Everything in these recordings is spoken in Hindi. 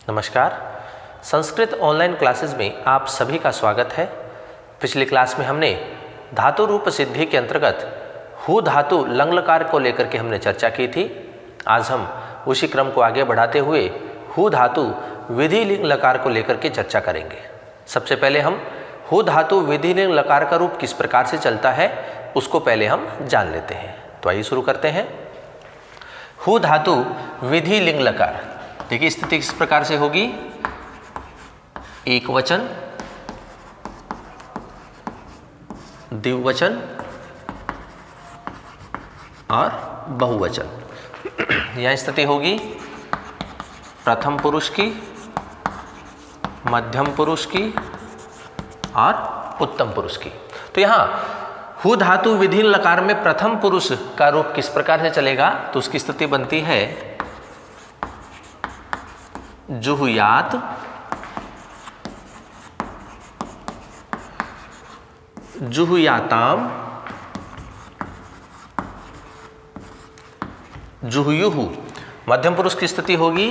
नमस्कार। संस्कृत ऑनलाइन क्लासेस में आप सभी का स्वागत है। पिछली क्लास में हमने धातु रूप सिद्धि के अंतर्गत हु धातु लंग लकार को लेकर के हमने चर्चा की थी। आज हम उसी क्रम को आगे बढ़ाते हुए हु धातु विधि लिंग लकार को लेकर के चर्चा करेंगे। सबसे पहले हम हु धातु विधि लिंग लकार का रूप किस प्रकार से चलता है उसको पहले हम जान लेते हैं। तो आइए शुरू करते हैं। हु धातु विधि लिंग लकार, देखिए स्थिति किस प्रकार से होगी। एक वचन, द्विवचन और बहुवचन। यह स्थिति होगी प्रथम पुरुष की, मध्यम पुरुष की और उत्तम पुरुष की। तो यहाँ हु धातु विधि लकार में प्रथम पुरुष का रूप किस प्रकार से चलेगा, तो उसकी स्थिति बनती है जुहुयात, जुहुयाताम, जुहुयुहु। मध्यम पुरुष की स्थिति होगी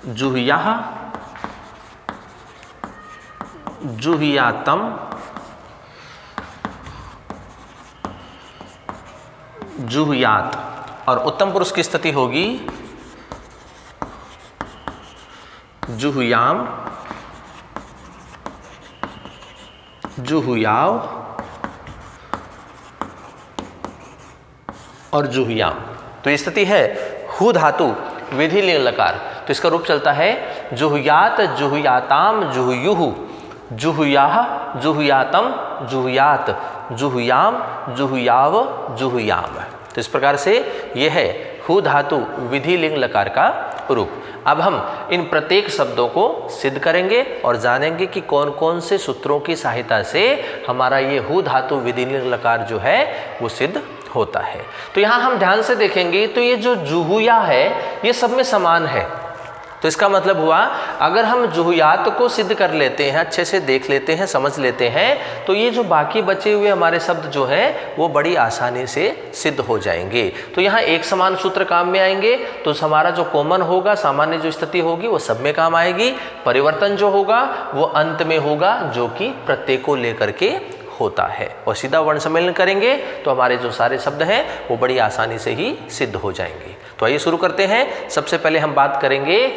जुहुयाह, जुहुयातम, जुहुयात। और उत्तम पुरुष की स्थिति होगी जुहुयाम, जुहुयाव और जुहुयाम। तो ये स्थिति है हु धातु विधि लिंग लकार। तो इसका रूप चलता है जुहुयात, जुहुयाताम, जुहुयुहु, जुहुयाह, जुहुयातम, जुहुयात, जुहुयाम, जुहुयाव, जुहुयाम। तो इस प्रकार से यह है हु धातु विधि लिंग लकार का रूप। अब हम इन प्रत्येक शब्दों को सिद्ध करेंगे और जानेंगे कि कौन कौन से सूत्रों की सहायता से हमारा ये हु धातु विधि लिंग लकार जो है वो सिद्ध होता है। तो यहाँ हम ध्यान से देखेंगे तो ये जो जुहुया है ये सब में समान है। तो इसका मतलब हुआ अगर हम जुहुयात को सिद्ध कर लेते हैं, अच्छे से देख लेते हैं, समझ लेते हैं, तो ये जो बाकी बचे हुए हमारे शब्द जो है वो बड़ी आसानी से सिद्ध हो जाएंगे। तो यहाँ एक समान सूत्र काम में आएंगे तो हमारा जो कॉमन होगा, सामान्य जो स्थिति होगी वो सब में काम आएगी। परिवर्तन जो होगा वो अंत में होगा जो कि प्रत्यय को लेकर के होता है। और सीधा वर्ण सम्मेलन करेंगे तो हमारे जो सारे शब्द हैं वो बड़ी आसानी से ही सिद्ध हो जाएंगे। तो आइए शुरू करते हैं। सबसे पहले हम बात करेंगे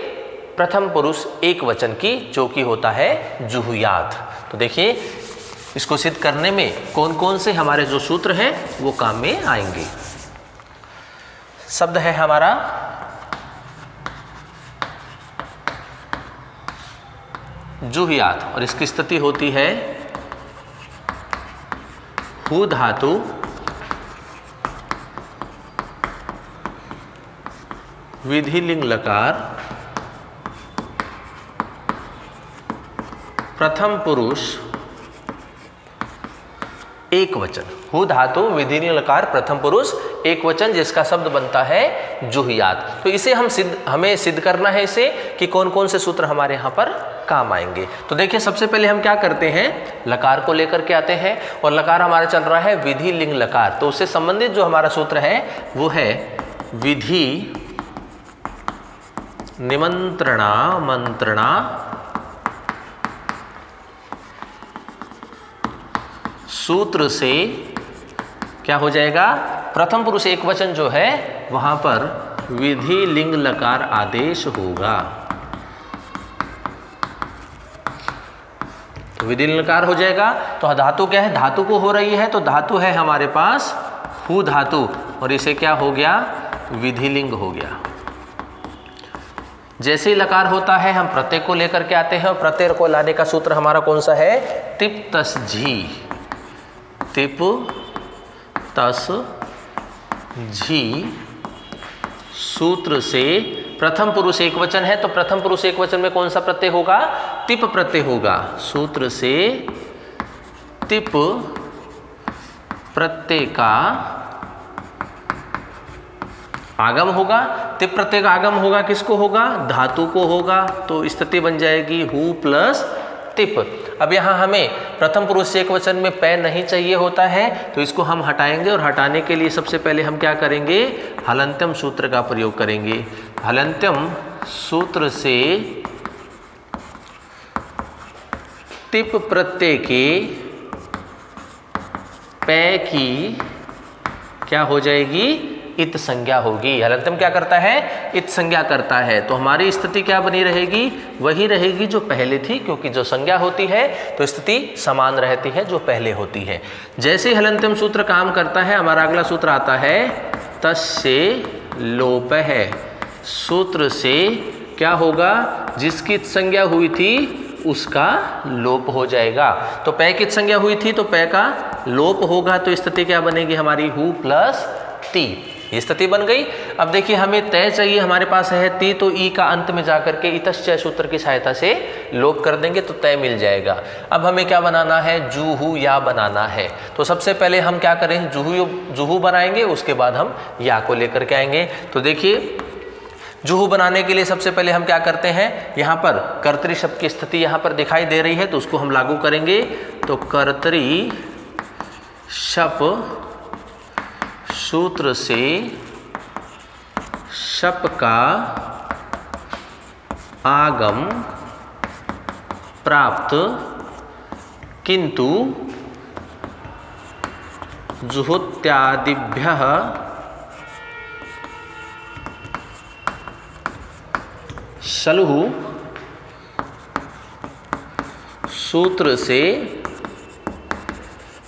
प्रथम पुरुष एक वचन की, जो कि होता है जुहुयात। तो देखिए इसको सिद्ध करने में कौन कौन से हमारे जो सूत्र हैं वो काम में आएंगे। शब्द है हमारा जुहुयात और इसकी स्थिति होती है हु धातु विधि लिंग लकार प्रथम पुरुष एक वचन। हु धातु विधि लिंग लकार प्रथम पुरुष एक वचन जिसका शब्द बनता है जुहुयात। तो इसे हमें सिद्ध करना है इसे कि कौन कौन से सूत्र हमारे यहाँ पर काम आएंगे। तो देखिए सबसे पहले हम क्या करते हैं, लकार को लेकर के आते हैं और लकार हमारा चल रहा है विधि लिंग लकार। तो उससे संबंधित जो हमारा सूत्र है वो है विधि निमंत्रणा मंत्रणा सूत्र से क्या हो जाएगा, प्रथम पुरुष एक वचन जो है वहां पर विधि लिंग लकार आदेश होगा। तो विधि लिंग लकार हो जाएगा। तो धातु क्या है, धातु को हो रही है, तो धातु है हमारे पास हु धातु और इसे क्या हो गया, विधि लिंग हो गया। जैसे ही लकार होता है हम प्रत्यय को लेकर के आते हैं और प्रत्यय को लाने का सूत्र हमारा कौन सा है, तिप तस झी, तिप तस झी। सूत्र से प्रथम पुरुष एक वचन है तो प्रथम पुरुष एक वचन में कौन सा प्रत्यय होगा, तिप प्रत्यय होगा। सूत्र से तिप प्रत्यय का आगम होगा। तिप प्रत्यय का आगम होगा, किसको होगा, धातु को होगा। तो स्थिति बन जाएगी हु प्लस तिप। अब यहाँ हमें प्रथम पुरुष एक वचन में पै नहीं चाहिए होता है, तो इसको हम हटाएंगे और हटाने के लिए सबसे पहले हम क्या करेंगे, हलंत्यम सूत्र का प्रयोग करेंगे। हलन्त्यम सूत्र से टिप प्रत्यय के पै की क्या हो जाएगी? इत संज्ञा होगी। हलन्त्यम क्या करता है? इत संज्ञा करता है। तो हमारी स्थिति क्या बनी रहेगी? वही रहेगी जो पहले थी, क्योंकि जो संज्ञा होती है तो स्थिति समान रहती है जो पहले होती है। जैसे हलन्त्यम सूत्र काम करता है, हमारा अगला सूत्र आता है तस्य लोपः। सूत्र से क्या होगा? जिसकी इत संज्ञा हुई थी उसका लोप हो जाएगा। तो पै की संज्ञा हुई थी तो पै का लोप होगा, तो स्थिति क्या बनेगी हमारी? हु प्लस ती। ये स्थिति बन गई। अब देखिए हमें तय चाहिए, हमारे पास है ती, तो ई का अंत में जाकर के इतश्चय सूत्र की सहायता से लोप कर देंगे तो तय मिल जाएगा। अब हमें क्या बनाना है? जुहू या बनाना है। तो सबसे पहले हम क्या करें? जुहू बनाएंगे, उसके बाद हम या को लेकर के आएंगे। तो देखिए जुहू बनाने के लिए सबसे पहले हम क्या करते हैं? यहाँ पर कर्तरी शब्द की स्थिति यहाँ पर दिखाई दे रही है तो उसको हम लागू करेंगे। तो कर्तरी शप सूत्र से शप का आगम प्राप्त, किंतु जुहुत्यादिभ्यः सलुः सूत्र से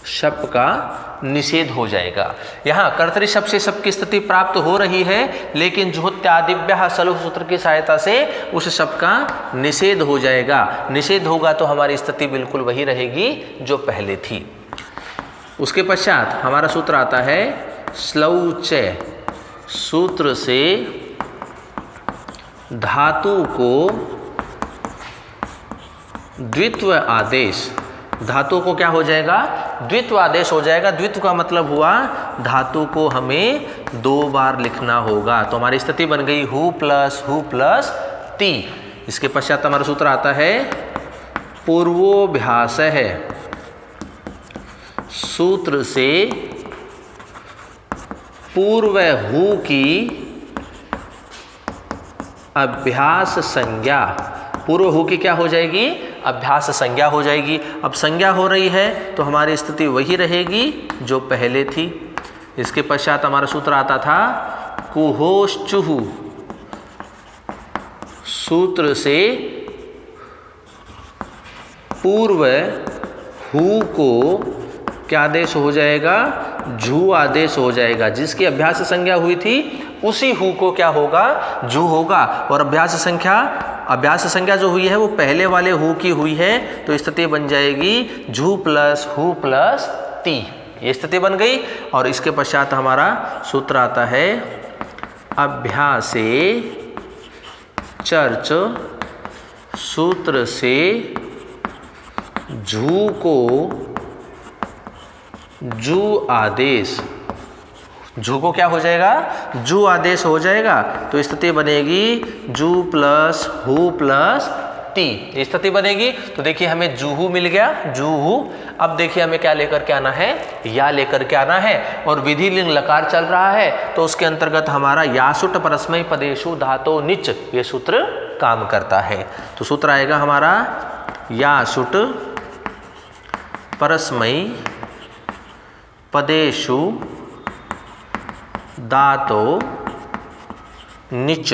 शप का निषेध हो जाएगा। यहाँ कर्तरी शप से शप की स्थिति प्राप्त हो रही है, लेकिन जुहुत्यादिभ्यः सलुः सूत्र की सहायता से उस शप का निषेध हो जाएगा। निषेध होगा तो हमारी स्थिति बिल्कुल वही रहेगी जो पहले थी। उसके पश्चात हमारा सूत्र आता है स्लौच। सूत्र से धातु को द्वित्व आदेश, धातु को क्या हो जाएगा? द्वित्व आदेश हो जाएगा। द्वित्व का मतलब हुआ धातु को हमें दो बार लिखना होगा। तो हमारी स्थिति बन गई हु प्लस ती। इसके पश्चात हमारा सूत्र आता है पूर्वोभ्यास है। सूत्र से पूर्व हु की अभ्यास संज्ञा, पूर्व हु की क्या हो जाएगी? अभ्यास संज्ञा हो जाएगी। अब संज्ञा हो रही है तो हमारी स्थिति वही रहेगी जो पहले थी। इसके पश्चात हमारा सूत्र आता था कुहोश्चुहु। सूत्र से पूर्व हु को क्या आदेश हो जाएगा? झू आदेश हो जाएगा। जिसकी अभ्यास संज्ञा हुई थी उसी हु को क्या होगा? जू होगा। और अभ्यास संज्ञा जो हुई है वो पहले वाले हु की हुई है, तो स्थिति बन जाएगी झू प्लस हु प्लस ती। ये स्थिति बन गई। और इसके पश्चात हमारा सूत्र आता है अभ्यासे चर्च। सूत्र से झू को जू आदेश, जू को क्या हो जाएगा? जू आदेश हो जाएगा। तो स्थिति बनेगी जू प्लस हु प्लस टी, स्थिति बनेगी। तो देखिए हमें जूहू मिल गया, जूहू। अब देखिए हमें क्या लेकर के आना है? या लेकर के आना है। और विधि लिंग लकार चल रहा है तो उसके अंतर्गत हमारा यासुट परस्मय पदेशु धातो निच ये सूत्र काम करता है। तो सूत्र आएगा हमारा यासुट परस्मय पदेशु धातो निच।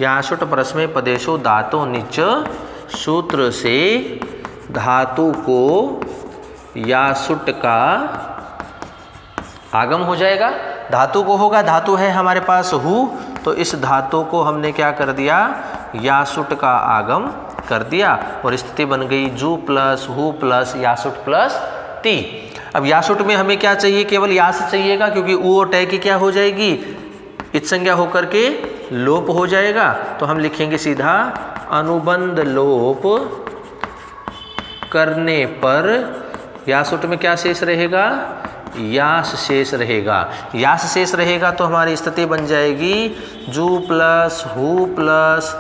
यासुट परस्मय पदेशु धातो निच सूत्र से धातु को यासुट का आगम हो जाएगा। धातु को होगा, धातु है हमारे पास हु, तो इस धातु को हमने क्या कर दिया? यासुट का आगम कर दिया। और स्थिति बन गई जू प्लस हु प्लस यासुट प्लस टी। अब यासुट में हमें क्या चाहिए? केवल यास चाहिएगा, क्योंकि ऊ और टय की क्या हो जाएगी? इत संज्ञा होकर के लोप हो जाएगा। तो हम लिखेंगे सीधा अनुबंध लोप करने पर यासुट में क्या शेष रहेगा? यास शेष रहेगा। यास शेष रहेगा तो हमारी स्थिति बन जाएगी जू प्लस हु प्लस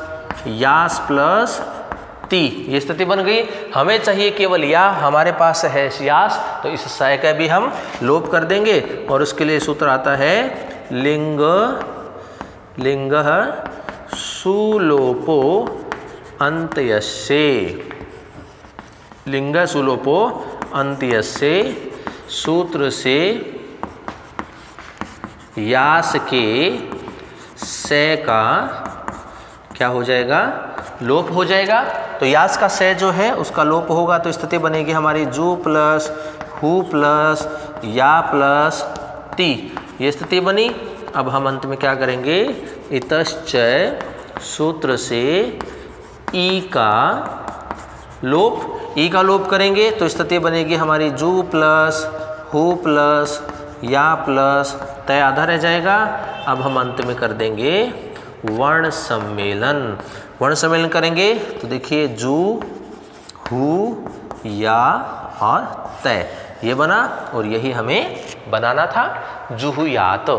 यास प्लस ती। ये स्थिति बन गई। हमें चाहिए केवल या, हमारे पास है यास, तो इस सय का भी हम लोप कर देंगे। और उसके लिए सूत्र आता है लिंग लिंगः सुलोपो अन्त्यस्य। लिंग सुलोपो अन्त्यस्य सूत्र से यास के से का क्या हो जाएगा? लोप हो जाएगा। तो यास का से जो है उसका लोप होगा तो स्थिति बनेगी हमारी जू प्लस हु प्लस या प्लस ती, ये स्थिति बनी। अब हम अंत में क्या करेंगे? इतश्च सूत्र से ई का लोप, ई का लोप करेंगे तो स्थिति बनेगी हमारी जू प्लस हु प्लस या प्लस तय आधा रह जाएगा। अब हम अंत में कर देंगे वर्ण सम्मेलन। वर्ण सम्मेलन करेंगे तो देखिए जू हु या और तय ये बना और यही हमें बनाना था जुहुयात।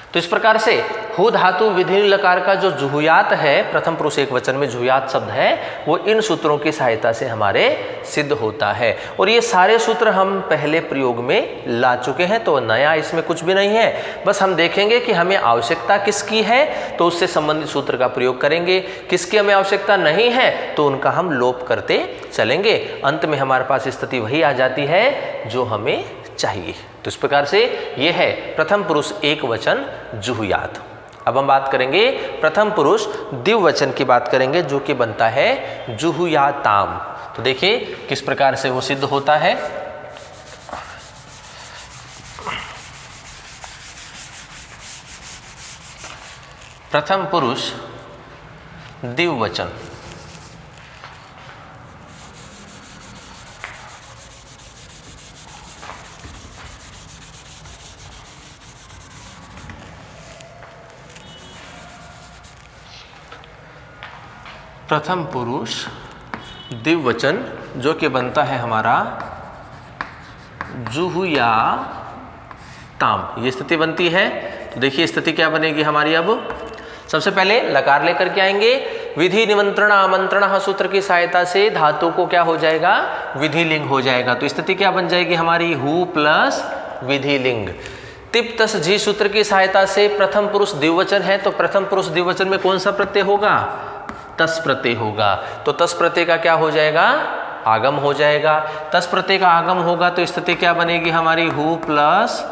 तो इस प्रकार से हु धातु विधि लकार का जो जुहुयात है, प्रथम पुरुष एक वचन में जुहुयात शब्द है, वो इन सूत्रों की सहायता से हमारे सिद्ध होता है। और ये सारे सूत्र हम पहले प्रयोग में ला चुके हैं तो नया इसमें कुछ भी नहीं है। बस हम देखेंगे कि हमें आवश्यकता किसकी है तो उससे संबंधित सूत्र का प्रयोग करेंगे, किसकी हमें आवश्यकता नहीं है तो उनका हम लोप करते चलेंगे। अंत में हमारे पास स्थिति वही आ जाती है जो हमें चाहिए। तो इस प्रकार से ये है प्रथम पुरुष एक वचन जुहुयात। अब हम बात करेंगे प्रथम पुरुष द्विवचन की बात करेंगे जो कि बनता है जुहुयाताम। तो देखिए किस प्रकार से वो सिद्ध होता है। प्रथम पुरुष द्विवचन प्रथम पुरुष द्विवचन जो कि बनता है हमारा जुहुयाताम, ये स्थिति बनती है। तो देखिए स्थिति क्या बनेगी हमारी। अब सबसे पहले लकार लेकर के आएंगे। विधि निमंत्रण आमंत्रण सूत्र की सहायता से धातु को क्या हो जाएगा? विधि लिंग हो जाएगा। तो स्थिति क्या बन जाएगी हमारी? हु प्लस विधि लिंग। तिप तस झी सूत्र की सहायता से प्रथम पुरुष द्विवचन है तो प्रथम पुरुष द्विवचन में कौन सा प्रत्यय होगा? तस प्रत्यय होगा। तो तस प्रत्यय का क्या हो जाएगा? आगम हो जाएगा। तस प्रत्यय का आगम होगा तो स्थिति क्या बनेगी हमारी? हु प्लस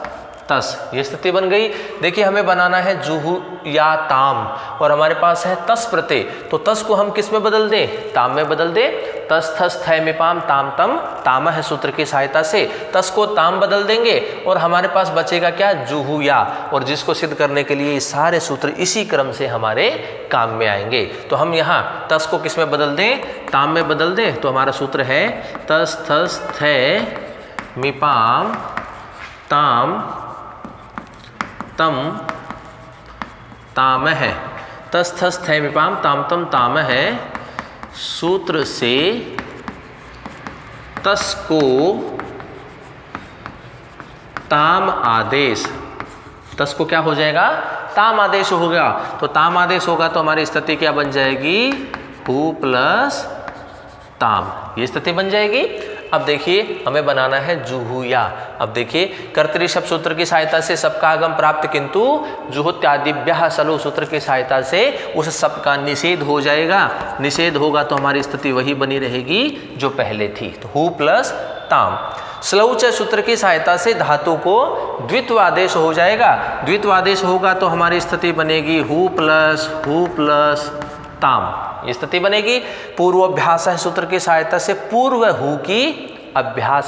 तस, ये स्थिति बन गई। देखिए हमें बनाना है जुहुयाताम और हमारे पास है तस प्रत्यय। तो तस को हम किस में बदल दें? ताम में बदल दें। तस थस थय मिपाम ताम तम ताम है सूत्र की सहायता से तस को ताम बदल देंगे और हमारे पास बचेगा क्या? जुहुया। और जिसको सिद्ध करने के लिए ये सारे सूत्र इसी क्रम से हमारे काम में आएंगे। तो हम यहाँ तस को किस में बदल दें? ताम में बदल दें। तो हमारा सूत्र है तस थस थय मिपाम ताम तम ताम है। तस थस थय विपाम ताम तम ताम है सूत्र से तस को ताम आदेश, तस को क्या हो जाएगा? ताम आदेश होगा। तो ताम आदेश होगा तो हमारी स्थिति क्या बन जाएगी? हु प्लस ताम, ये स्थिति बन जाएगी। अब देखिए हमें बनाना है जुहुया। अब देखिए कर्तरी शब्द सूत्र की सहायता से सबका आगम प्राप्त किंतु जुहुत्यादिभ्यः सलो सूत्र की सहायता से उस सब का निषेध हो जाएगा। निषेध होगा तो हमारी स्थिति वही बनी रहेगी जो पहले थी। तो हु प्लस ताम। स्लौच सूत्र की सहायता से धातु को द्वित्व आदेश हो जाएगा। द्वित्व आदेश होगा तो हमारी स्थिति बनेगी हु प्लस ताम, ये स्थिति बनेगी। पूर्वाभ्यास सूत्र की सहायता से पूर्व हु की अभ्यास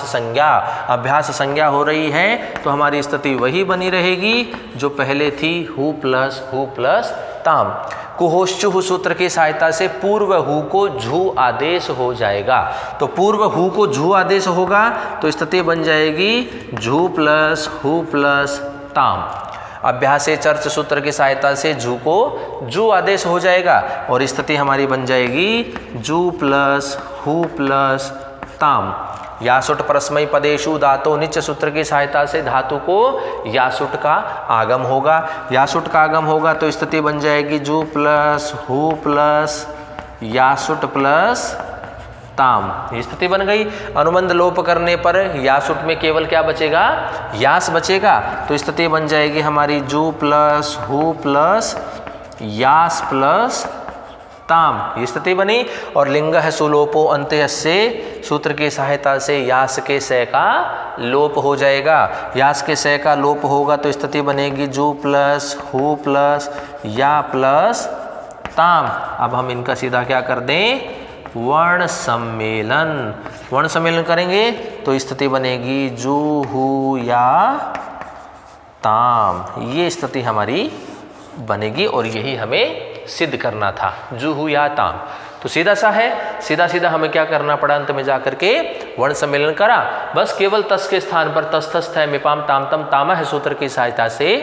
संज्ञा हो रही है तो हमारी स्थिति वही बनी रहेगी जो पहले थी, हु प्लस ताम। कुहोश्चुः सूत्र की सहायता से पूर्व हु को झू आदेश हो जाएगा। तो पूर्व हु को झू आदेश होगा तो स्थिति बन जाएगी झू प्लस हु प्लस ताम। अभ्यासे चर्च सूत्र की सहायता से जू को जू आदेश हो जाएगा और स्थिति हमारी बन जाएगी जू प्लस हु प्लस ताम। यासुट परस्मई पदेशु धातु निच सूत्र की सहायता से धातु को यासुट का आगम होगा। यासुट का आगम होगा तो स्थिति बन जाएगी जू प्लस हु प्लस यासुट प्लस ताम, ये स्थिति बन गई। अनुबंध लोप करने पर यासुट में केवल क्या बचेगा, यास बचेगा। तो स्थिति बन जाएगी हमारी जू प्लस हु प्लस यास प्लस ताम, ये स्थिति बनी। और लिंग है सुलोपो अंत्य से, सूत्र की सहायता से यास के सय का लोप हो जाएगा। यास के सय का लोप होगा तो स्थिति बनेगी जू प्लस हु प्लस या प्लस ताम। अब हम इनका सीधा क्या कर दें, वर्ण सम्मेलन। वर्ण सम्मेलन करेंगे तो स्थिति बनेगी जू हु या ताम, ये स्थिति हमारी बनेगी और यही हमें सिद्ध करना था, जूहू या ताम। तो सीधा सा है, सीधा सीधा हमें क्या करना पड़ा, अंत में जाकर के वर्ण सम्मेलन करा। बस केवल तस के स्थान पर तस तस है मिपाम ताम तम तामा है सूत्र की सहायता से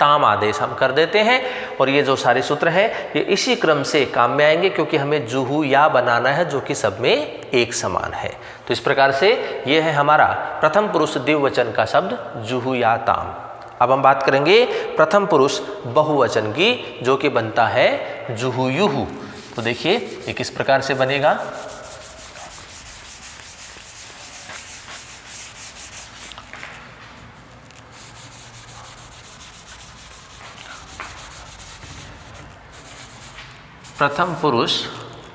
ताम आदेश हम कर देते हैं। और ये जो सारे सूत्र है ये इसी क्रम से काम में आएंगे, क्योंकि हमें जूहू या बनाना है जो कि सब में एक समान है। तो इस प्रकार से ये है हमारा प्रथम पुरुष द्विवचन का शब्द जूहू या ताम। अब हम बात करेंगे प्रथम पुरुष बहुवचन की, जो कि बनता है जुहू युहू। तो देखिए ये किस प्रकार से बनेगा। प्रथम पुरुष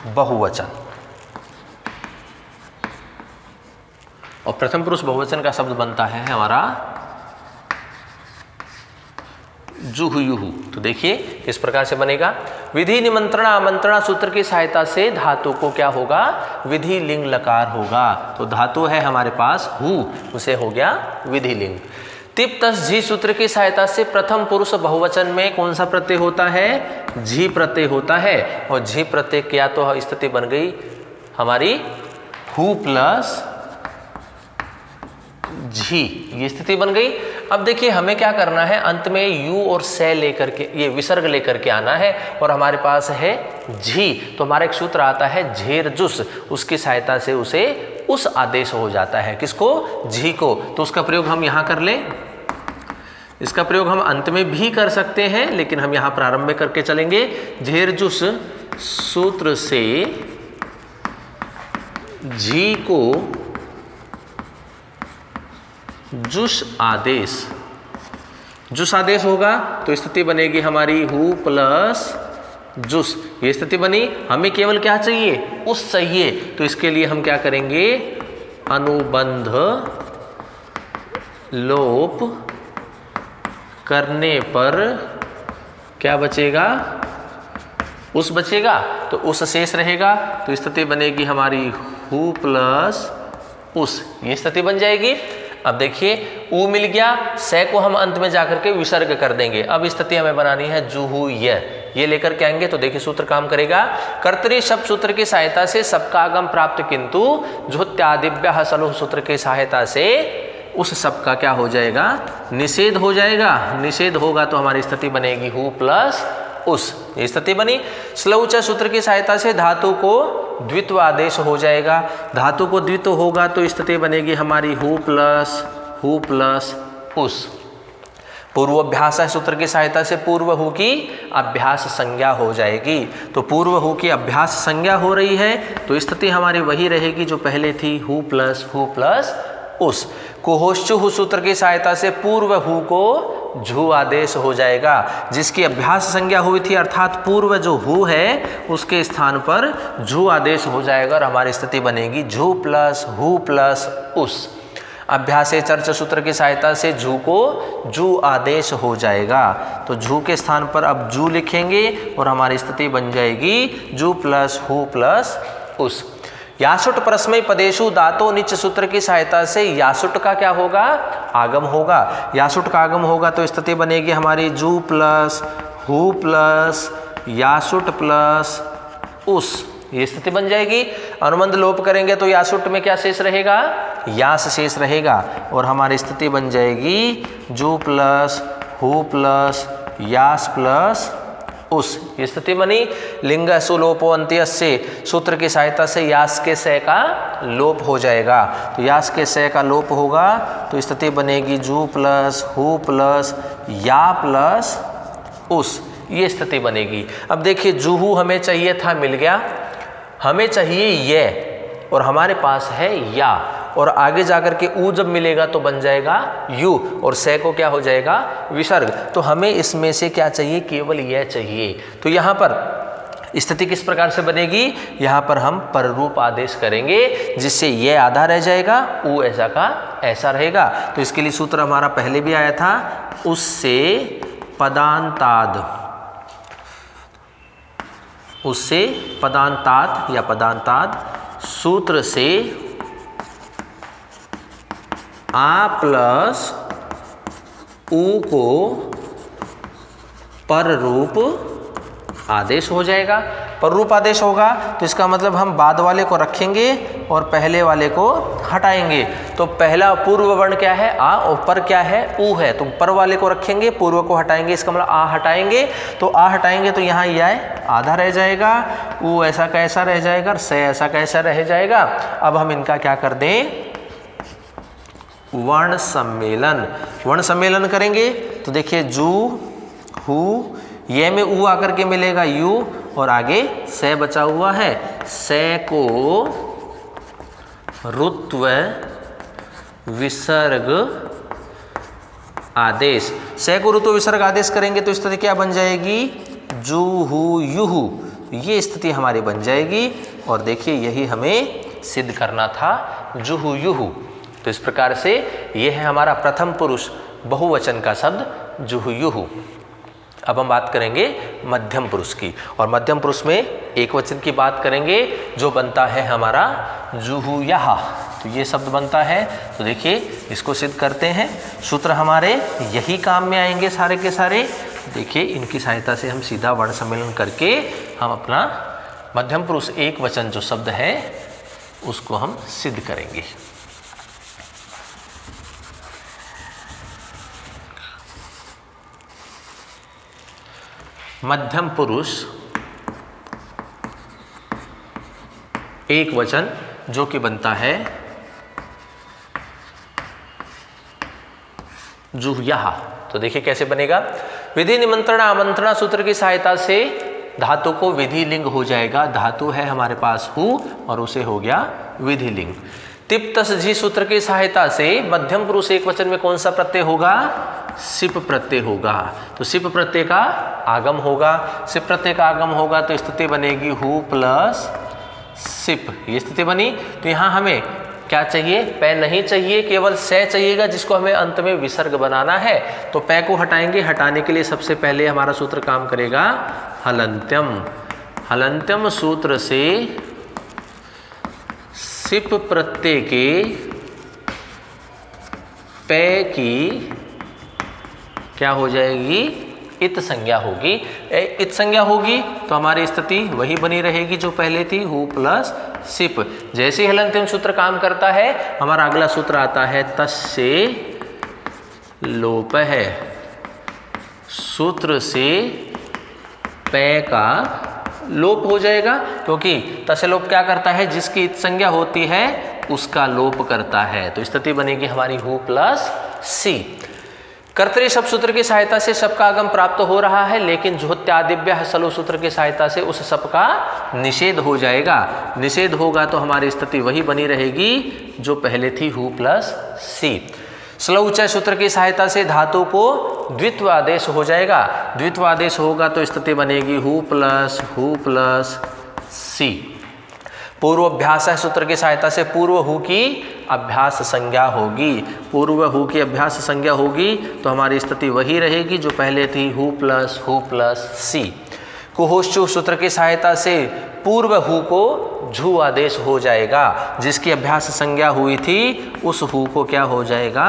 बहुवचन, और प्रथम पुरुष बहुवचन का शब्द बनता है हमारा जुहू युहू। तो देखिए किस प्रकार से बनेगा। विधि निमंत्रण आमंत्रण सूत्र की सहायता से धातु को क्या होगा, विधि लिंग लकार होगा। तो धातु है हमारे पास हु, उसे हो गया विधि लिंग। तिप तस झी सूत्र की सहायता से प्रथम पुरुष बहुवचन में कौन सा प्रत्यय होता है, झी प्रत्यय होता है। और झी प्रत्यय क्या तो स्थिति बन गई हमारी हु प्लस झी, ये स्थिति बन गई। अब देखिए हमें क्या करना है, अंत में यू और से लेकर के ये विसर्ग लेकर के आना है। और हमारे पास है झी, तो हमारा एक सूत्र आता है झेर जुस, उसकी सहायता से उसे उस आदेश हो जाता है, किसको, झी को। तो उसका प्रयोग हम यहाँ कर लें। इसका प्रयोग हम अंत में भी कर सकते हैं, लेकिन हम यहाँ प्रारंभ में करके चलेंगे। झेर जुस सूत्र से झी को जुस आदेश, जुस आदेश होगा तो स्थिति बनेगी हमारी हु प्लस जुस, ये स्थिति बनी। हमें केवल क्या चाहिए, उस चाहिए। तो इसके लिए हम क्या करेंगे, अनुबंध लोप करने पर क्या बचेगा, उस बचेगा। तो उस शेष रहेगा तो स्थिति बनेगी हमारी हु प्लस उस, ये स्थिति बन जाएगी। अब देखिए ऊ मिल गया, से को हम अंत में जाकर के विसर्ग कर देंगे। अब स्थिति हमें बनानी है जूहू ये लेकर के आएंगे। तो देखिए सूत्र काम करेगा। कर्तरी शब्द सूत्र की सहायता से सबका आगम प्राप्त, किंतु झुत्यादिव्य हसलु सूत्र की सहायता से उस सब का क्या हो जाएगा, निषेध हो जाएगा। निषेध होगा तो हमारी स्थिति बनेगी हु प्लस उस, ये स्थिति बनी। स्लौच सूत्र की सहायता से धातु को द्वित्व आदेश हो जाएगा। धातु को द्वित्व होगा तो स्थिति बनेगी हमारी हु प्लस उस। पूर्वाभ्यास सूत्र की सहायता से पूर्व हु की अभ्यास संज्ञा हो जाएगी। तो पूर्व हु की अभ्यास संज्ञा हो रही है तो स्थिति हमारी वही रहेगी जो पहले थी, हु प्लस उस। कोहोश्चु हु सूत्र की सहायता से पूर्व हु को झू आदेश हो जाएगा, जिसकी अभ्यास संज्ञा हुई थी, अर्थात पूर्व जो हु है उसके स्थान पर झू आदेश हो जाएगा और हमारी स्थिति बनेगी झू प्लस हु प्लस उस। अभ्यास चर्च सूत्र की सहायता से झू को जू आदेश हो जाएगा। तो झू के स्थान पर अब जू लिखेंगे और हमारी स्थिति बन जाएगी जू प्लस हु प्लस उस। यासुट परस्मय पदेशु दातो निच सूत्र की सहायता से यासुट का क्या होगा, आगम होगा। यासुट का आगम होगा तो स्थिति बनेगी हमारी जू प्लस हु प्लस यासुट प्लस उस, ये स्थिति बन जाएगी। अनुबंध लोप करेंगे तो यासुट में क्या शेष रहेगा, यास शेष रहेगा और हमारी स्थिति बन जाएगी जू प्लस हु प्लस यास प्लस उस, ये स्थिति बनी। लिंग सुलोपो अंत्यस्य सूत्र की सहायता से यास के से का लोप हो जाएगा। तो यास के से का लोप होगा तो स्थिति बनेगी जू प्लस हु प्लस या प्लस उस, ये स्थिति बनेगी। अब देखिए जूहू हमें चाहिए था, मिल गया। हमें चाहिए ये, और हमारे पास है या, और आगे जाकर के ऊ जब मिलेगा तो बन जाएगा यू, और से को क्या हो जाएगा विसर्ग। तो हमें इसमें से क्या चाहिए, केवल यह चाहिए। तो यहाँ पर स्थिति किस प्रकार से बनेगी, यहाँ पर हम पररूप आदेश करेंगे जिससे ये आधा रह जाएगा, ऊ ऐसा का ऐसा रहेगा। तो इसके लिए सूत्र हमारा पहले भी आया था, उससे पदांताद या पदांताद सूत्र से आ प्लस ऊ को पररूप आदेश हो जाएगा। पररूप आदेश होगा तो इसका मतलब हम बाद वाले को रखेंगे और पहले वाले को हटाएंगे। तो पहला पूर्व वर्ण क्या है, आ, और पर क्या है, ऊ है। तो पर वाले को रखेंगे, पूर्व को हटाएंगे, इसका मतलब आ हटाएंगे। तो आ हटाएंगे तो यहाँ यह आधा रह जाएगा, ऊ ऐसा कैसा रह जाएगा, से ऐसा कैसा रह जाएगा। अब हम इनका क्या कर दें, वर्ण सम्मेलन करेंगे। तो देखिए जू हु, ये में ऊ आकर के मिलेगा यू, और आगे से बचा हुआ है, से को ऋत्व विसर्ग आदेश। से को ऋत्व विसर्ग आदेश करेंगे तो स्थिति क्या बन जाएगी, जूहू युहू, ये स्थिति हमारी बन जाएगी। और देखिए यही हमें सिद्ध करना था, जूहू युहू। तो इस प्रकार से यह है हमारा प्रथम पुरुष बहुवचन का शब्द जूहू युहू। अब हम बात करेंगे मध्यम पुरुष की, और मध्यम पुरुष में एक वचन की बात करेंगे जो बनता है हमारा जुहुयाह। तो ये शब्द बनता है। तो देखिए इसको सिद्ध करते हैं, सूत्र हमारे यही काम में आएंगे सारे के सारे। देखिए इनकी सहायता से हम सीधा वर्ण सम्मेलन करके हम अपना मध्यम पुरुष एक वचन जो शब्द है उसको हम सिद्ध करेंगे। मध्यम पुरुष एक वचन जो कि बनता है जुह्याह। तो देखिए कैसे बनेगा, विधि निमंत्रण आमंत्रणा सूत्र की सहायता से धातु को विधि लिंग हो जाएगा। धातु है हमारे पास हु और उसे हो गया विधि लिंग। तिप तस झी सूत्र की सहायता से मध्यम पुरुष एक वचन में कौन सा प्रत्यय होगा, सिप प्रत्यय होगा। तो सिप प्रत्यय का आगम होगा, सिप प्रत्यय का आगम होगा तो स्थिति बनेगी हु प्लस सिप, ये स्थिति बनी। तो यहाँ हमें क्या चाहिए, पै नहीं चाहिए, केवल से चाहिएगा जिसको हमें अंत में विसर्ग बनाना है। तो पै को हटाएंगे, हटाने के लिए सबसे पहले हमारा सूत्र काम करेगा हलंत्यम। हलंत्यम सूत्र से सिप प्रत्यय के पै की क्या हो जाएगी, इत संज्ञा होगी। इत संज्ञा होगी तो हमारी स्थिति वही बनी रहेगी जो पहले थी, हु प्लस सिप। जैसे हलंत्यम सूत्र काम करता है हमारा अगला सूत्र आता है तस्य लोप है। सूत्र से पै का लोप हो जाएगा, क्योंकि तस्य लोप क्या करता है, जिसकी इत संज्ञा होती है उसका लोप करता है। तो स्थिति बनेगी हमारी हु प्लस सी। कर्तरी शब्द सूत्र की सहायता से शब्द का आगम प्राप्त हो रहा है, लेकिन जुहोत्यादिभ्यः सलो सूत्र की सहायता से उस शब्द का निषेध हो जाएगा। निषेध होगा तो हमारी स्थिति वही बनी रहेगी जो पहले थी, हु प्लस सी। स्लौचय सूत्र की सहायता से धातु को द्वित्व आदेश हो जाएगा। द्वित्व आदेश होगा तो स्थिति बनेगी हु प्लस सी। पूर्व अभ्यास सूत्र की सहायता से पूर्व हु की अभ्यास संज्ञा होगी। पूर्व हु की अभ्यास संज्ञा होगी तो हमारी स्थिति वही रहेगी जो पहले थी, हु प्लस सी। कुहोश्चु सूत्र की सहायता से पूर्व हु को झू आदेश हो जाएगा। जिसकी अभ्यास संज्ञा हुई थी उस हु को क्या हो जाएगा,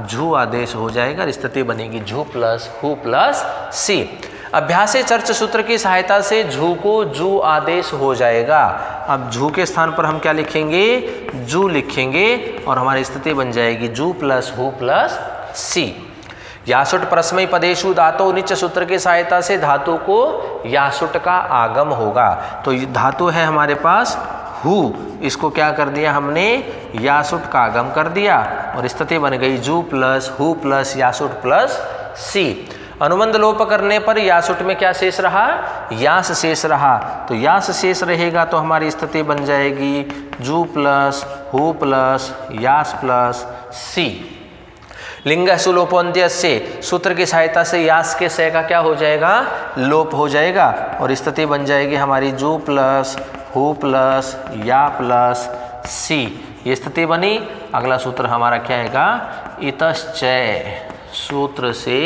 झू आदेश हो जाएगा। स्थिति बनेगी झू प्लस हु प्लस सी। अभ्यासे चर्च सूत्र की सहायता से झू को जू आदेश हो जाएगा। अब झू के स्थान पर हम क्या लिखेंगे, जू लिखेंगे और हमारी स्थिति बन जाएगी जू प्लस हु प्लस सी। यासुट परस्मय पदेशु धातु निच सूत्र की सहायता से धातु को यासुट का आगम होगा। तो धातु है हमारे पास हु, इसको क्या कर दिया हमने, यासुट का आगम कर दिया और स्थिति बन गई जू प्लस हु प्लस यासुट प्लस सी। अनुबंध लोप करने पर यासुट में क्या शेष रहा? यास शेष रहा। तो यास शेष रहेगा तो हमारी स्थिति बन जाएगी जू प्लस हु प्लस यास प्लस सी। लिंग सुलोपोन्त्य से सूत्र की सहायता से यास के से का क्या हो जाएगा? लोप हो जाएगा और स्थिति बन जाएगी हमारी जू प्लस हु प्लस या प्लस सी। ये स्थिति बनी। अगला सूत्र हमारा क्या आएगा? इतश्चय सूत्र से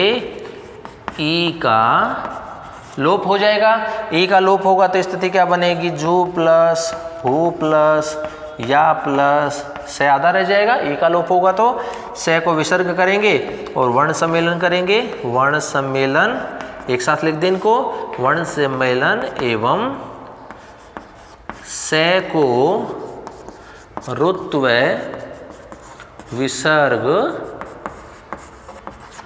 ई का लोप हो जाएगा। ई का लोप होगा तो स्थिति क्या बनेगी? जू प्लस हु प्लस या प्लस से आधा रह जाएगा। ई का लोप होगा तो से को विसर्ग करेंगे और वर्ण सम्मेलन करेंगे। वर्ण सम्मेलन एक साथ लिख दें इनको, वर्ण सम्मेलन एवं से को रुत्व विसर्ग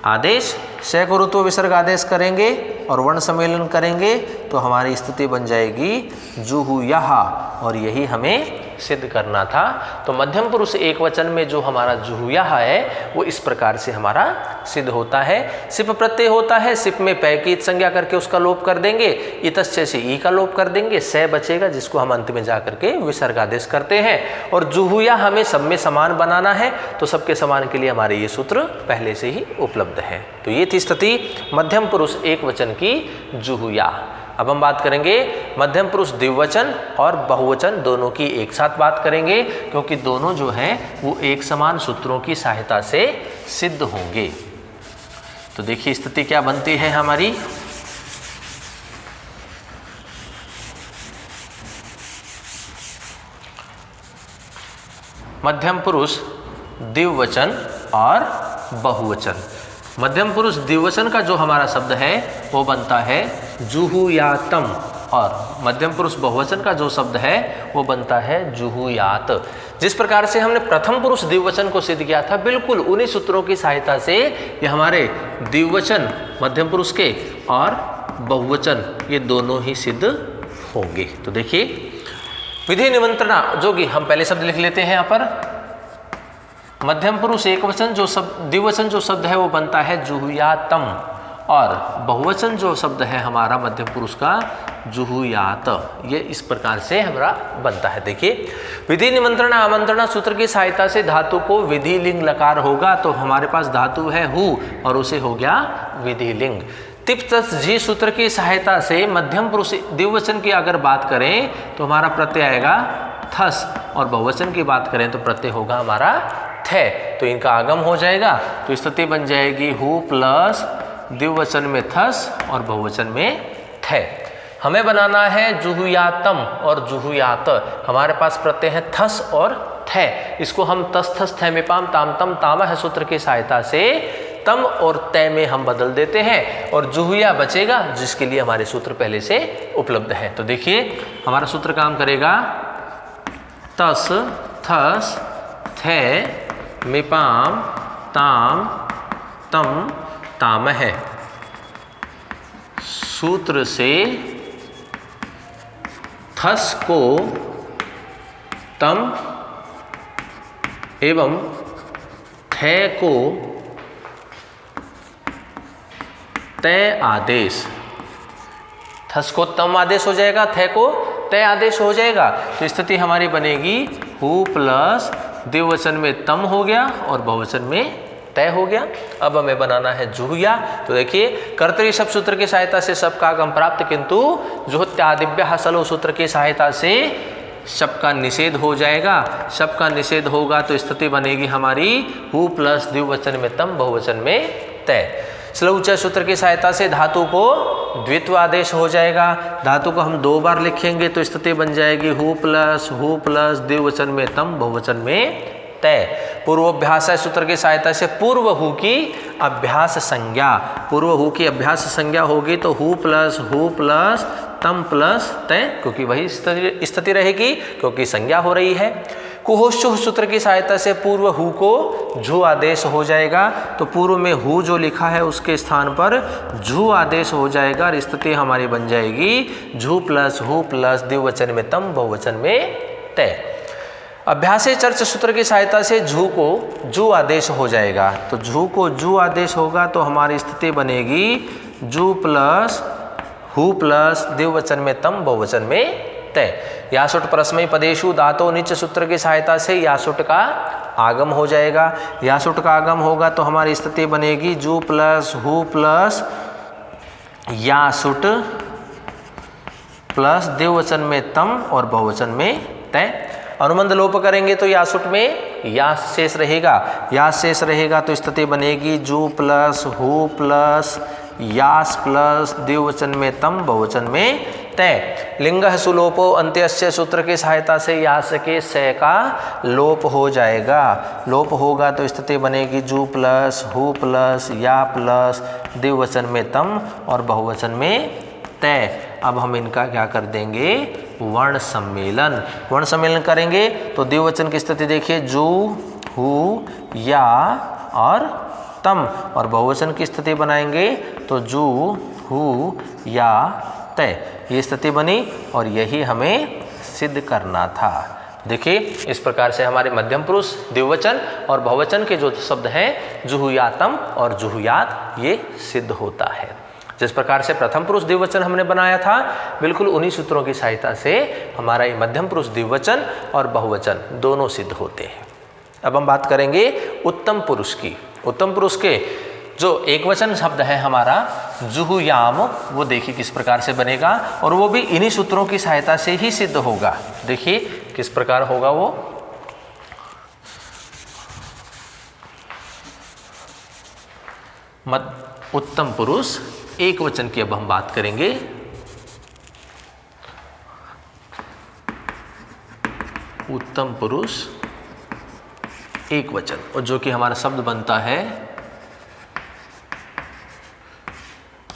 आदेश। से को रुत्व विसर्ग आदेश करेंगे और वर्ण सम्मेलन करेंगे तो हमारी स्थिति बन जाएगी जुहुयाहा, और यही हमें सिद्ध करना था। तो मध्यम पुरुष एक वचन में जो हमारा जुहुयाहा है वो इस प्रकार से हमारा सिद्ध होता है। सिप प्रत्यय होता है, सिप में पै की संज्ञा करके उसका लोप कर देंगे, इतश्चय से ई का लोप कर देंगे, से बचेगा जिसको हम अंत में जा करके विसर्ग आदेश करते हैं। और जुहुया हमें सब में समान बनाना है तो सबके समान के लिए हमारे ये सूत्र पहले से ही उपलब्ध है। तो ये थी स्थिति मध्यम पुरुष एक वचन की जुहुया। अब हम बात करेंगे मध्यम पुरुष द्विवचन और बहुवचन दोनों की एक साथ बात करेंगे, क्योंकि दोनों जो हैं वो एक समान सूत्रों की सहायता से सिद्ध होंगे। तो देखिए स्थिति क्या बनती है हमारी। मध्यम पुरुष द्विवचन और बहुवचन। मध्यम पुरुष द्विवचन का जो हमारा शब्द है वो बनता है जुहुयातम, और मध्यम पुरुष बहुवचन का जो शब्द है वो बनता है जुहुयात। जिस प्रकार से हमने प्रथम पुरुष द्विवचन को सिद्ध किया था, बिल्कुल उन्हीं सूत्रों की सहायता से ये हमारे द्विवचन मध्यम पुरुष के और बहुवचन ये दोनों ही सिद्ध होंगे। तो देखिए विधि निमंत्रणा, जो कि हम पहले शब्द लिख लेते हैं यहाँ पर। मध्यम पुरुष एक वचन जो शब्द द्विवचन जो शब्द है वो बनता है जुहुयातम, और बहुवचन जो शब्द है हमारा मध्यम पुरुष का जुहुयात। ये इस प्रकार से हमारा बनता है। देखिए विधि निमंत्रण आमंत्रणा सूत्र की सहायता से धातु को विधि लिंग लकार होगा, तो हमारे पास धातु है हु और उसे हो गया विधि लिंग। तिप तस जी सूत्र की सहायता से मध्यम पुरुष द्विवचन की अगर बात करें तो हमारा प्रत्यय आएगा थस, और बहुवचन की बात करें तो प्रत्यय होगा हमारा थे। तो इनका आगम हो जाएगा तो स्थिति बन जाएगी हु प्लस द्विवचन में थस और बहुवचन में थे। हमें बनाना है जुहुयातम और जुहुयात। हमारे पास प्रत्यय है थस और थे। इसको हम तस थस थे में पाम ताम तम तामह सूत्र की सहायता से तम और तय में हम बदल देते हैं और जुहुया बचेगा, जिसके लिए हमारे सूत्र पहले से उपलब्ध है। तो देखिए हमारा सूत्र काम करेगा तस थस थे मिपाम ताम तम तामह। सूत्र से थस को तम एवं थे को तय आदेश। थस को तम आदेश हो जाएगा, थे को तय आदेश हो जाएगा। तो स्थिति हमारी बनेगी हु प्लस द्विवचन में तम हो गया और बहुवचन में तय हो गया। अब हमें बनाना है जुहुया। तो देखिए कर्तरी शब्द सूत्र की सहायता से शब्द का आगम प्राप्त, किंतु जुहुत्यादिभ्य हसलो सूत्र की सहायता से शब्द का निषेध हो जाएगा। शब्द का निषेध होगा तो स्थिति बनेगी हमारी हु प्लस द्विवचन में तम बहुवचन में तय। श्लौच सूत्र की सहायता से धातु को द्वित्व आदेश हो जाएगा। धातु को हम दो बार लिखेंगे तो स्थिति बन जाएगी हु प्लस द्विवचन में तम बहुवचन में तय। पूर्वाभ्यास सूत्र की सहायता से पूर्व हु की अभ्यास संज्ञा, पूर्व हु की अभ्यास संज्ञा होगी तो हु प्लस तम प्लस तय, क्योंकि वही स्थिति रहेगी क्योंकि संज्ञा हो रही है। कुहोशुह सूत्र की सहायता से पूर्व हु को झु आदेश हो जाएगा, तो पूर्व में हु जो लिखा है उसके स्थान पर झु आदेश हो जाएगा और स्थिति हमारी बन जाएगी झु प्लस द्विवचन में तम बहुवचन में तय। अभ्यासे चर्च सूत्र की सहायता से झू को जू आदेश हो जाएगा। तो झू को जू आदेश होगा तो हमारी स्थिति बनेगी जू प्लस हु प्लस द्विवचन में तम बहुवचन में तय। यासुट परस्मय पदेशु धातो निच सूत्र की सहायता से यासुट का आगम हो जाएगा। यासुट का आगम होगा तो हमारी स्थिति बनेगी जू प्लस हु प्लस यासुट प्लस द्विवचन में तम और बहुवचन में तय। अनुबंध लोप करेंगे तो यासुट में यास शेष रहेगा। यास शेष रहेगा तो स्थिति बनेगी जू प्लस हु प्लस यास प्लस द्विवचन में तम बहुवचन में तय। लिंग सुलोपो अंत्यस्य सूत्र की सहायता से यास के से का लोप हो जाएगा। लोप होगा तो स्थिति बनेगी जू प्लस हु प्लस या प्लस द्विवचन में तम और बहुवचन में तय। अब हम इनका क्या कर देंगे, वर्ण सम्मेलन। वर्ण सम्मेलन करेंगे तो द्विवचन की स्थिति देखिए जू हु या और तम, और बहुवचन की स्थिति बनाएंगे तो जू हु या तय। ये स्थिति बनी और यही हमें सिद्ध करना था। देखिए इस प्रकार से हमारे मध्यम पुरुष द्विवचन और बहुवचन के जो शब्द हैं जुहुयातम और जुहुयात ये सिद्ध होता है। जिस प्रकार से प्रथम पुरुष द्विवचन हमने बनाया था बिल्कुल उन्हीं सूत्रों की सहायता से हमारा ये मध्यम पुरुष द्विवचन और बहुवचन दोनों सिद्ध होते हैं। अब हम बात करेंगे उत्तम पुरुष की। उत्तम पुरुष के जो एकवचन शब्द है हमारा जुहुयाम, वो देखिए किस प्रकार से बनेगा और वो भी इन्हीं सूत्रों की सहायता से ही सिद्ध होगा। देखिए किस प्रकार होगा वो। उत्तम पुरुष एक वचन की अब हम बात करेंगे। उत्तम पुरुष एक वचन, और जो कि हमारा शब्द बनता है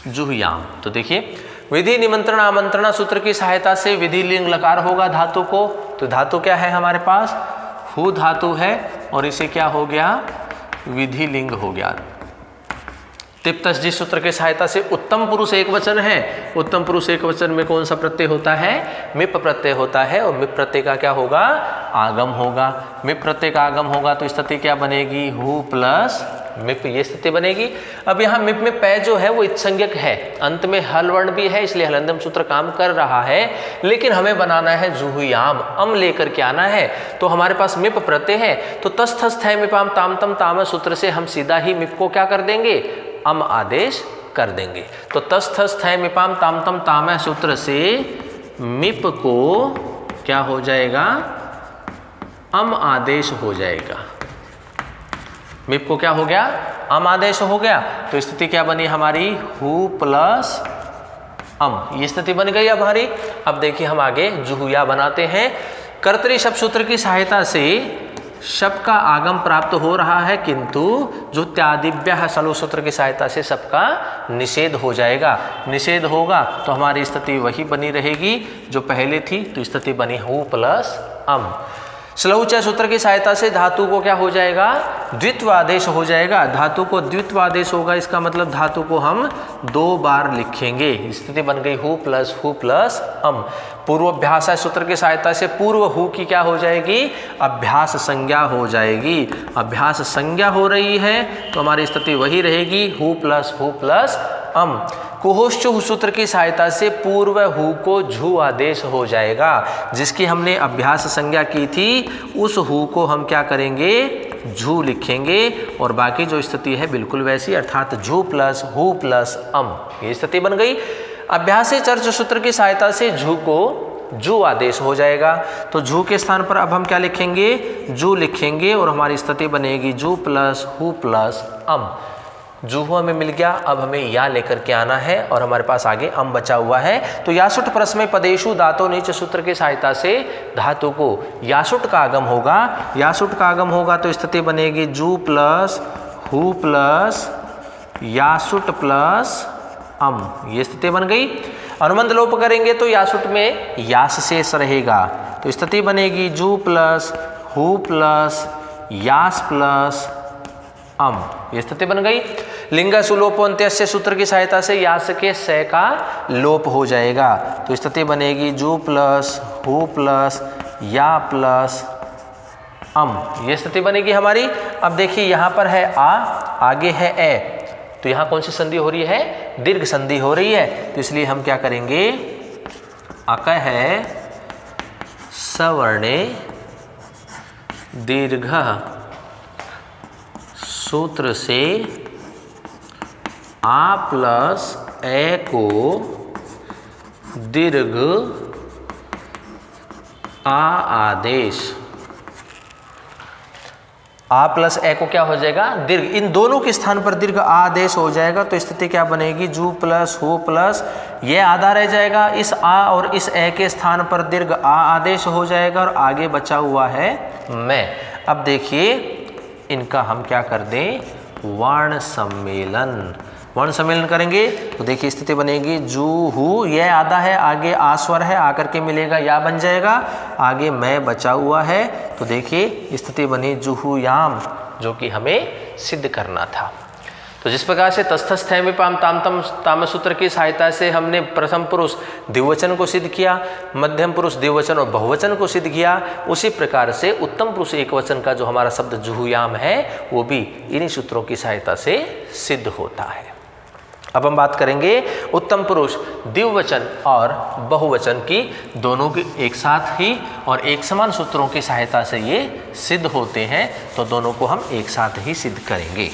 जुहुयाम। तो देखिए विधि निमंत्रण आमंत्रणा सूत्र की सहायता से विधि लिंग लकार होगा धातु को। तो धातु क्या है हमारे पास, हु धातु है और इसे क्या हो गया, विधि लिंग हो गया। तिप्तस्जी सूत्र की सहायता से उत्तम पुरुष एक वचन है। उत्तम पुरुष एक वचन में कौन सा प्रत्यय होता है, मिप प्रत्यय होता है, और मिप प्रत्यय का क्या होगा, आगम होगा। मिप प्रत्यय का आगम होगा तो स्थिति क्या बनेगी, हु प्लस मिप, ये स्थिति बनेगी। अब यहाँ मिप में पै जो है वो इत्संज्ञक है, अंत में हल वर्ण भी है, इसलिए हलंदम सूत्र काम कर रहा है। लेकिन हमें बनाना है जुहुयाम, अम लेकर के आना है। तो हमारे पास मिप प्रत्यय है तो तस्थस्थ है मिपाम ताम तम ताम सूत्र से हम सीधा ही मिप को क्या कर देंगे, अम आदेश कर देंगे। तो तस्थस्थ है मिपाम ताम तम ताम सूत्र से मिप को क्या हो जाएगा, अम आदेश हो जाएगा। मिप को क्या हो गया, अम आदेश हो गया। तो स्थिति क्या बनी हमारी, हु प्लस अम, ये स्थिति बन गई अब हमारी। अब देखिए हम आगे जुहुया बनाते हैं। कर्तरी शब्द सूत्र की सहायता से शब्द का आगम प्राप्त हो रहा है, किंतु जो त्यादिव्य सलो सूत्र की सहायता से सबका निषेध हो जाएगा। निषेध होगा तो हमारी स्थिति वही बनी रहेगी जो पहले थी। तो स्थिति बनी हु प्लस अम। श्लौच सूत्र की सहायता से धातु को क्या हो जाएगा, द्वित्व आदेश हो जाएगा। धातु को द्वित्व आदेश होगा, इसका मतलब धातु को हम दो बार लिखेंगे। स्थिति बन गई हु प्लस अम। पूर्वाभ्यास सूत्र की सहायता से पूर्व हु की क्या हो जाएगी, अभ्यास संज्ञा हो जाएगी। अभ्यास संज्ञा हो रही है तो हमारी स्थिति वही रहेगी हु प्लस अम। कुहोश्चु सूत्र की सहायता से पूर्व हु को झू आदेश हो जाएगा। जिसकी हमने अभ्यास संज्ञा की थी उस हु को हम क्या करेंगे, झू लिखेंगे, और बाकी जो स्थिति है बिल्कुल वैसी, अर्थात झू प्लस हु प्लस अम, ये स्थिति बन गई। अभ्यासी चर्च सूत्र की सहायता से झू को जू आदेश हो जाएगा। तो झू के स्थान पर अब हम क्या लिखेंगे, जू लिखेंगे, और हमारी स्थिति बनेगी जू प्लस हु प्लस अम। जूहू हमें मिल गया, अब हमें या लेकर के आना है और हमारे पास आगे अम बचा हुआ है। तो यासुट परस्मय पदेशु धातो नीच सूत्र की सहायता से धातु को यासुट का आगम होगा। यासुट का आगम होगा तो स्थिति बनेगी जू प्लस हु प्लस यासुट प्लस अम, ये स्थिति बन गई। अनुबंध लोप करेंगे तो यासुट में यास शेष रहेगा। तो स्थिति बनेगी जू प्लस हु प्लस यास प्लस अम, ये स्थिति बन गई। लिंग सुलोपोन्त्यस्य सूत्र की सहायता से यास के से का लोप हो जाएगा। तो स्थिति बनेगी जू प्लस हु प्लस या प्लस ये स्थिति बनेगी हमारी। अब देखिए यहाँ पर है आ, आगे है ए, तो यहाँ कौन सी संधि हो रही है? दीर्घ संधि हो रही है। तो इसलिए हम क्या करेंगे? अक है सवर्णे दीर्घ सूत्र से आ प्लस ए को दीर्घ आ आदेश, आ प्लस ए को क्या हो जाएगा? दीर्घ, इन दोनों के स्थान पर दीर्घ आ आदेश हो जाएगा। तो स्थिति क्या बनेगी? जू प्लस हु प्लस ये आधा रह जाएगा, इस आ और इस ए के स्थान पर दीर्घ आ आदेश हो जाएगा और आगे बचा हुआ है मैं। अब देखिए इनका हम क्या कर दें? वर्ण सम्मेलन। वर्ण सम्मेलन करेंगे तो देखिए स्थिति बनेगी जू हु, यह आधा है, आगे आ स्वर है, आकर के मिलेगा या बन जाएगा, आगे मैं बचा हुआ है। तो देखिए स्थिति बनी जुहु याम, जो कि हमें सिद्ध करना था। तो जिस प्रकार से तस्थस्थ है पाम तामतम ताम सूत्र की सहायता से हमने प्रथम पुरुष द्विवचन को सिद्ध किया, मध्यम पुरुष द्विवचन और बहुवचन को सिद्ध किया, उसी प्रकार से उत्तम पुरुष एकवचन का जो हमारा शब्द जुहुयाम है वो भी इन्हीं सूत्रों की सहायता से सिद्ध होता है। अब हम बात करेंगे उत्तम पुरुष द्विवचन और बहुवचन की, दोनों के एक साथ ही और एक समान सूत्रों की सहायता से ये सिद्ध होते हैं। तो दोनों को हम एक साथ ही सिद्ध करेंगे।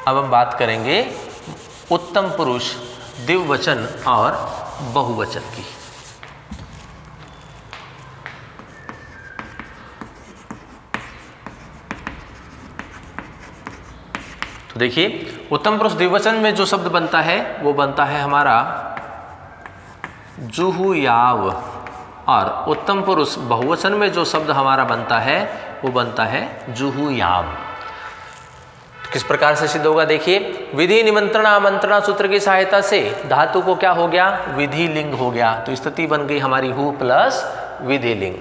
अब हम बात करेंगे उत्तम पुरुष द्विवचन और बहुवचन की। तो देखिए उत्तम पुरुष द्विवचन में जो शब्द बनता है वो बनता है हमारा जुहुयाव, और उत्तम पुरुष बहुवचन में जो शब्द हमारा बनता है वो बनता है जुहुयाम। तो किस प्रकार से सिद्ध होगा? देखिए विधि निमंत्रण आमंत्रणा सूत्र की सहायता से धातु को क्या हो गया? विधि लिंग हो गया। तो स्थिति बन गई हमारी हु प्लस विधि लिंग।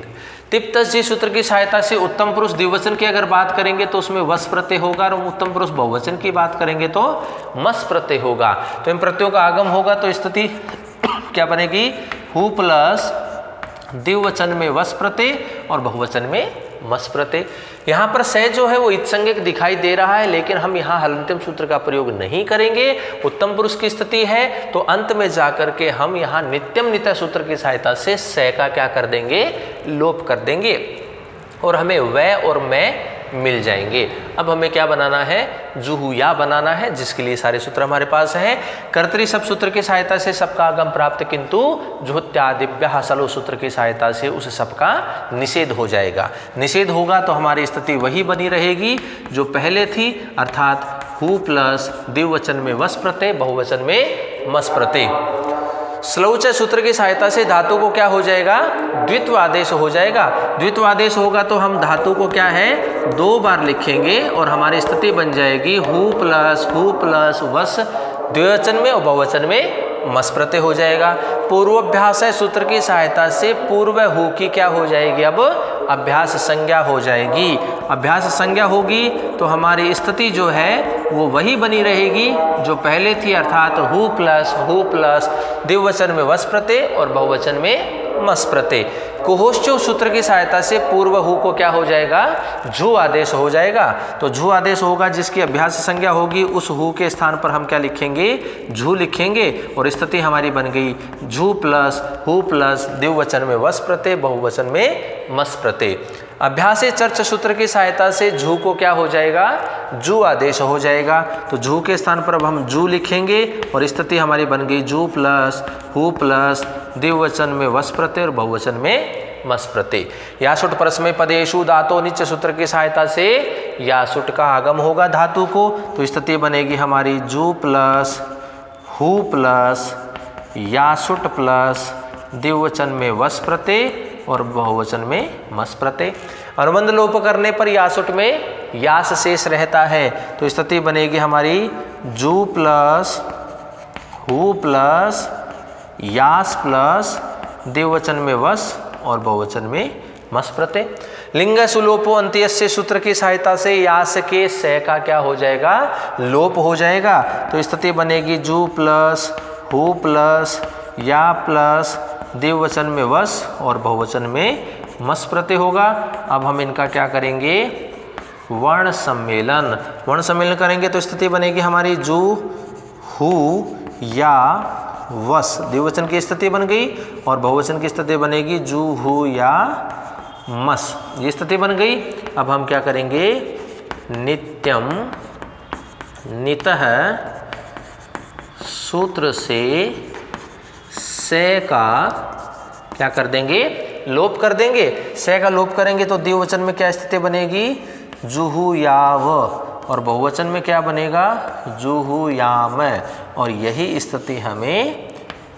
तिप्तस जी सूत्र की सहायता से उत्तम पुरुष द्विवचन की अगर बात करेंगे तो उसमें वस प्रत्यय होगा, और उत्तम पुरुष बहुवचन की बात करेंगे तो मस प्रत्यय होगा। तो इन प्रत्ययों का आगम होगा तो स्थिति क्या बनेगी? हु प्लस द्विवचन में वस प्रत्यय और बहुवचन में मस प्रत्यय। यहाँ पर से जो है वो इत्संज्ञक दिखाई दे रहा है, लेकिन हम यहाँ हलन्त्यम सूत्र का प्रयोग नहीं करेंगे। उत्तम पुरुष की स्थिति है तो अंत में जाकर के हम यहाँ नित्यम नित्य सूत्र की सहायता से से का क्या कर देंगे? लोप कर देंगे और हमें वह और मैं मिल जाएंगे। अब हमें क्या बनाना है? जुहुया बनाना है, जिसके लिए सारे सूत्र हमारे पास हैं। कर्तरी सब सूत्र की सहायता से सबका आगम प्राप्त, किंतु जुहुत्यादिभ्यः सलो सूत्र की सहायता से उस सबका निषेध हो जाएगा। निषेध होगा तो हमारी स्थिति वही बनी रहेगी जो पहले थी, अर्थात हु प्लस द्विवचन में वस प्रत्यय, बहुवचन में मस प्रत्यय। श्लौच सूत्र की सहायता से धातु को क्या हो जाएगा? द्वित्व आदेश हो जाएगा। द्वित्व आदेश होगा तो हम धातु को क्या है? दो बार लिखेंगे और हमारी स्थिति बन जाएगी हु प्लस वस द्विवचन में और बहुवचन में मस प्रत्यय हो जाएगा। पूर्वाभ्यास सूत्र की सहायता से पूर्व हु की क्या हो जाएगी? अब अभ्यास संज्ञा हो जाएगी। अभ्यास संज्ञा होगी तो हमारी स्थिति जो है वो वही बनी रहेगी जो पहले थी, अर्थात हु प्लस द्विवचन में वस प्रत्यय और बहुवचन में मस प्रत्यय। कुहोश्चो सूत्र की सहायता से पूर्व हु को क्या हो जाएगा? झू आदेश हो जाएगा। तो झू आदेश होगा जिसकी अभ्यास संज्ञा होगी, उस हु के स्थान पर हम क्या लिखेंगे? झू लिखेंगे और स्थिति हमारी बन गई झू प्लस हु प्लस द्विवचन में वस प्रत्यय, बहुवचन में मस प्रत्यय। अभ्यास चर्च सूत्र की सहायता से झू को क्या हो जाएगा? जू आदेश हो जाएगा। तो झू के स्थान पर अब हम जू लिखेंगे और स्थिति हमारी बन गई जू प्लस हु प्लस द्विवचन में वस प्रत्यय और बहुवचन में मस प्रत्यय। यासुट परस्मय पदेषु धातो निच सूत्र की सहायता से यासुट का आगम होगा धातु को, तो स्थिति बनेगी हमारी जू प्लस हु प्लस यासुट प्लस द्विवचन में वस प्रत्यय और बहुवचन में मस प्रत्यय। अनुबंध लोप करने पर यासुट में यास शेष रहता है, तो स्थिति बनेगी हमारी जू प्लस हु प्लस यास प्लस द्विवचन में वस और बहुवचन में मस प्रत्यय। लिंग सुलोपो अंत्यस्य सूत्र की सहायता से यास के से का क्या हो जाएगा? लोप हो जाएगा। तो स्थिति बनेगी जू प्लस हु प्लस या प्लस द्विवचन में वस और बहुवचन में मस प्रत्यय होगा। अब हम इनका क्या करेंगे, वर्ण सम्मेलन। वर्ण सम्मेलन करेंगे तो स्थिति बनेगी हमारी जू हु या वस, द्विवचन की स्थिति बन गई, और बहुवचन की स्थिति बनेगी जू हु या मस, ये स्थिति बन गई। अब हम क्या करेंगे, नित्यम नितः सूत्र से का क्या कर देंगे, लोप कर देंगे। से का लोप करेंगे तो द्विवचन में क्या स्थिति बनेगी, जुहुयाव, और बहुवचन में क्या बनेगा, जुहुयाम। और यही स्थिति हमें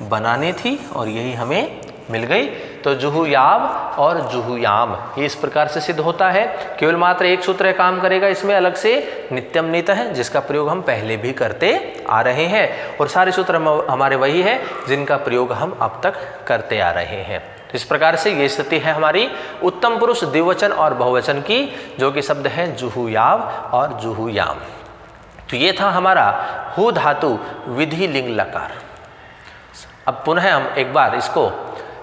बनानी थी और यही हमें मिल गई। तो जुहुयाव और जुहुयाम ये इस प्रकार से सिद्ध होता है। केवल मात्र एक सूत्र काम करेगा इसमें अलग से, नित्यम नित है, जिसका प्रयोग हम पहले भी करते आ रहे हैं, और सारे सूत्र हमारे वही है जिनका प्रयोग हम अब तक करते आ रहे हैं। तो इस प्रकार से ये स्थिति है हमारी उत्तम पुरुष द्विवचन और बहुवचन की, जो कि शब्द है जुहुयाव और जुहुयाम। तो ये था हमारा हु धातु विधि लिंग लकार। अब पुनः हम एक बार इसको,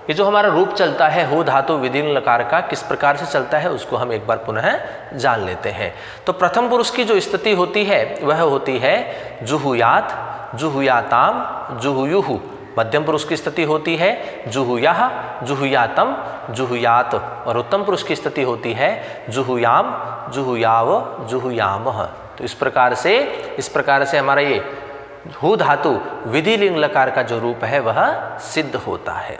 ये जो हमारा रूप चलता है हु धातु विधि लिंग लकार का किस प्रकार से चलता है उसको हम एक बार पुनः जान लेते हैं। तो प्रथम पुरुष की जो स्थिति होती है वह होती है जुहुयात, जुहुयाताम, जुहुयुहु। मध्यम पुरुष की स्थिति होती है जुहुयाह, जुहुयातम, जुहुयात, और उत्तम पुरुष की स्थिति होती है जुहुयाम, जुहुयाव, जुहुयामह। तो इस प्रकार से हमारा ये हु धातु विधि लिंग लकार का जो रूप है वह सिद्ध होता है।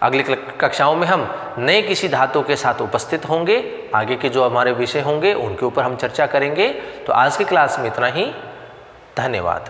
अगली कक्षाओं में हम नए किसी धातु के साथ उपस्थित होंगे, आगे के जो हमारे विषय होंगे उनके ऊपर हम चर्चा करेंगे। तो आज की क्लास में इतना ही, धन्यवाद।